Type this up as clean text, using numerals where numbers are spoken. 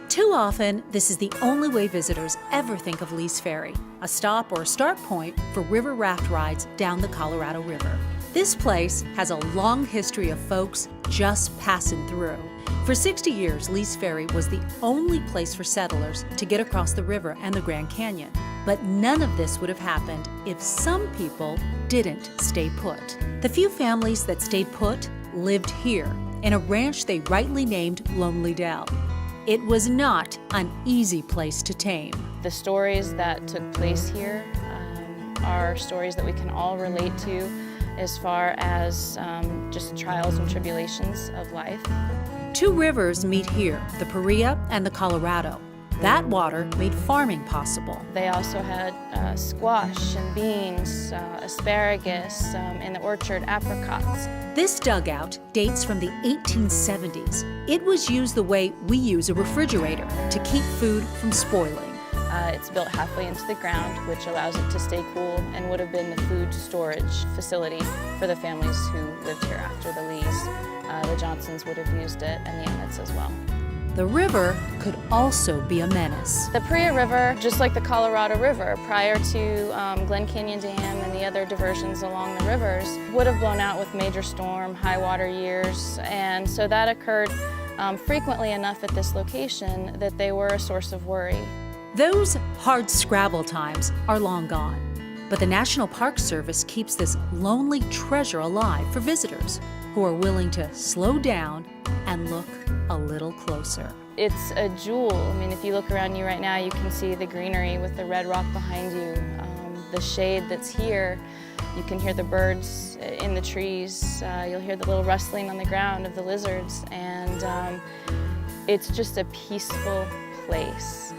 Too often, this is the only way visitors ever think of Lee's Ferry, a stop or start point for river raft rides down the Colorado River. This place has a long history of folks just passing through. For 60 years, Lee's Ferry was the only place for settlers to get across the river and the Grand Canyon. But none of this would have happened if some people didn't stay put. The few families that stayed put lived here, in a ranch they rightly named Lonely Dell. It was not an easy place to tame. The stories that took place here are stories that we can all relate to as far as just trials and tribulations of life. Two rivers meet here, the Paria and the Colorado. That water made farming possible. They also had squash and beans, asparagus, in the orchard, apricots. This dugout dates from the 1870s. It was used the way we use a refrigerator to keep food from spoiling. It's built halfway into the ground, which allows it to stay cool and would have been the food storage facility for the families who lived here after the Lees. The Johnsons would have used it, and the Emmets as well. The river could also be a menace. The Paria River, just like the Colorado River, prior to Glen Canyon Dam and the other diversions along the rivers, would have blown out with major storm, high water years, and so that occurred frequently enough at this location that they were a source of worry. Those hard scrabble times are long gone, but the National Park Service keeps this lonely treasure alive for visitors who are willing to slow down and look a little closer. It's a jewel. I mean, if you look around you right now, you can see the greenery with the red rock behind you, the shade that's here. You can hear the birds in the trees. You'll hear the little rustling on the ground of the lizards, and it's just a peaceful place.